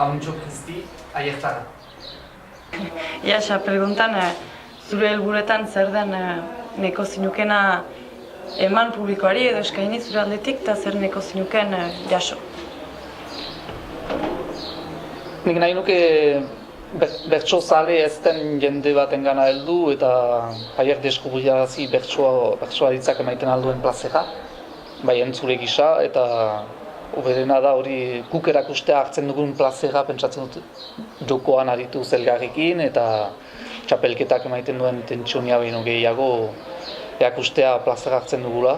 Jauntxo Kristi aiertara. Iaxa, preguntan, zure helburuetan zer den neko zinukena eman publikoari edo eskaini zure aldetik, eta zer neko zinuken jaso? Nik nahi nuke bertso zale ez den jende baten gana heldu eta haiek deskubriarazi bertsoaritzak emaiten alduen plazera, bai entzule gisa, eta oberena da hori guk erakustea hartzen dugun plazera pentsatzen dut jokoan aritu zelgarrekin eta txapelketak emaiten duen tentsionia baino gehiago erakustea plazera hartzen dugula.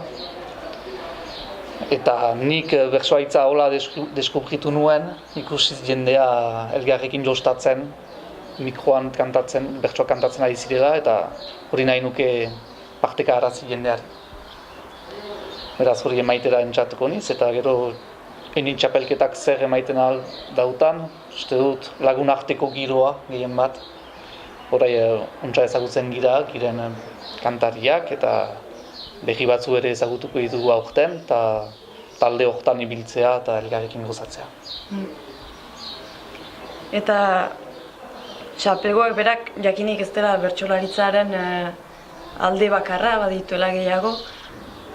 Eta nik bertsoaritza hola deskubritu nuen, ikusiz jendea elgarrekin jostatzen, mikroan kantatzen, bertsoa kantatzen ari zirela, eta hori nahi nuke parteka arazi jendeari. Beraz hori emaitera entzatuko niz, eta gero enin txapelketak zer emaiten ahal dautan, uste dut lagun arteko giroa gehien bat. Horai ontsa ezagutzen giren kantariak, eta berri batzu ere ezagutuko ditugu aurten, eta talde hortan ibiltzea eta elgarrekin gozatzea. Eta txapelgoak berak jakinik ez dela bertsolaritzaren alde bakarra badituela gehiago.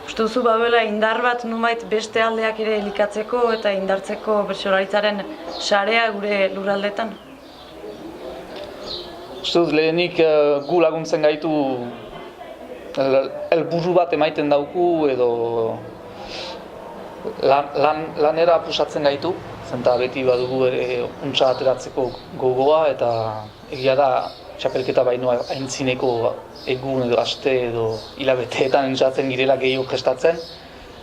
Uste duzu baduela indar bat nunbait beste aldeak ere elikatzeko eta indartzeko bertsolaritzaren sarea gure lurraldetan? Uste dut lehenik gu laguntzen gaitu helburu bat emaiten dauku edo lanera pusatzen gaitu, zenta beti badugu ere untsa ateratzeko gogoa eta egia da txapelketa baino aintzineko egun edo aste edo hilabeteetan entzatzen girela gehiago gestatzen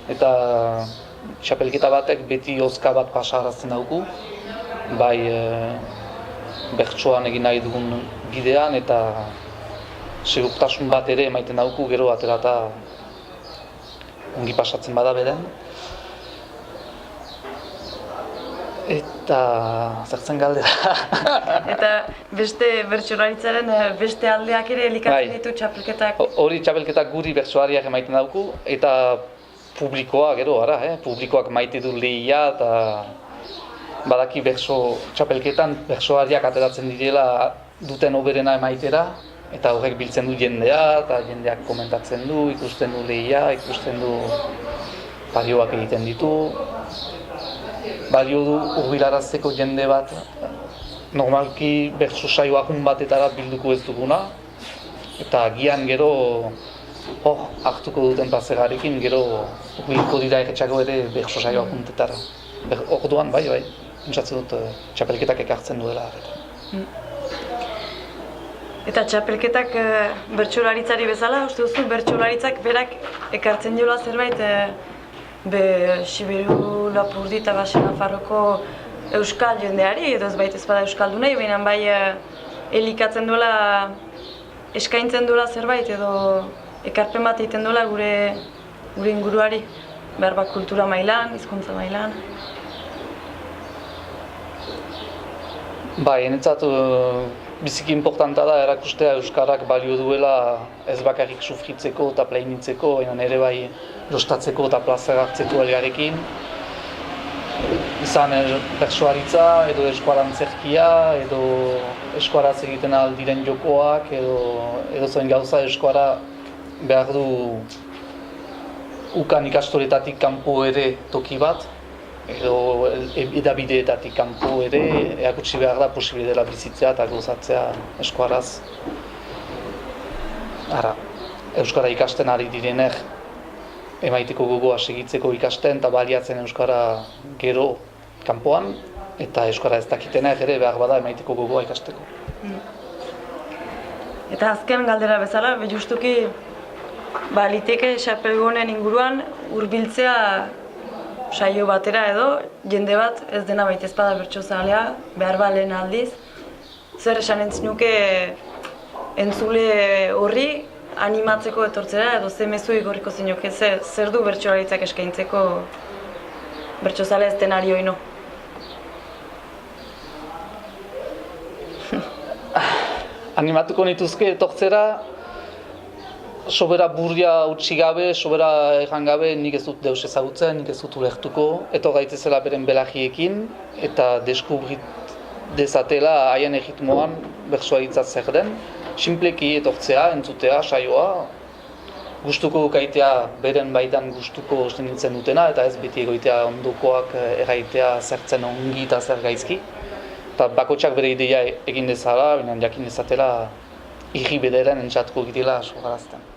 eta txapelketa batek beti hozka bat pasarazten dauku, bai bertsoan egin nahi dugun bidean eta segurtasun bat ere emaiten dauku gero aterata ongi pasatzen bada beden. Eta zertzen galdera. Eta beste bertsolaritzaren beste aldeak ere elikatzen ditu txapelketak? Hori txapelketak guri bertsoariak emaiten dauku eta publikoa gero ara, publikoak maite du lehia eta badaki txapelketan bertsoariak ateratzen direla duten oberena emaitera eta horrek biltzen du jendea eta jendeak komentatzen du, ikusten du lehia, ikusten du balioak egiten ditu. Balio du hurbilarazteko jende bat, normalki bertso saio ahun batetara bilduko ez duguna, eta gian gero hartuko duten plazerarekin, gero hurbilko dira erretxako ere bertso saio ahuntetara. Orduan, bai, pentsatzen dut txapelketak ekartzen duela. Eta txapelketak bertsolaritzari bezala, uste duzu bertsolaritzak berak ekartzen diola zerbait Sibiru, Lapurdi eta Baxe Nafarroko euskal jendeari, edo ez baita ez bada euskaldunei, baina bai elikatzen duela, eskaintzen duela zerbait edo ekarpen bat egiten duela gure inguruari, behar bat kultura mailan, hizkuntza mailan. Bai, enetzat biziki importanta da erakustea euskarak balio duela ez bakarrik sufritzeko eta plainitzeko, baina ere bai jostatzeko eta plazera hartzeko elgarrekin. Izan bertsoaritza edo eskuarantzerkia edo eskuaraz egiten ahal diren jokoak edo zoin gauza eskuara behar du ukan ikastoretatik kanpo ere toki bat edo edabideetatik kanpo ere erakutsi behar da posible dela bizitzea eta gozatzea eskuaraz. Euskara ikasten ari direnek emaiteko gogoa segitzeko ikasten eta baliatzen euskara gero kanpoan eta euskara ez dakitenek ere behar bada emaiteko gogoa ikasteko. Eta azken galdera bezala, justuki liteke txapelgonen inguruan hurbiltzea saio batera edo jende bat ez dena baita ezpada bertsozalea, behar ba lehen aldiz. Zer esan entzinuke entzule horri animatzeko etortzera edo ze mezu igorriko zinuke, zer du bertsolaritzak eskaintzeko bertsozale ez denari oino? Animatuko nituzke etortzera sobera burria utzi gabe, sobera erran gabe, nik ez dut deus ezagutzen, nik ez dut ulertuko, etor gaitzezela beren belagiekin eta dezatela haien erritmoan bertsoaritza zer den, sinpleki etortzea, entzutea, saioa, gustuko ukaitea beren baitan gustuko nintzen dutena, eta ez beti egoitea ondokoak erraitea zertzen ongi eta zer gaizki. Eta bakotxak bere ideia egin dezala, baina jakin dezatela irri bederen entzatuko egitela sogarazten.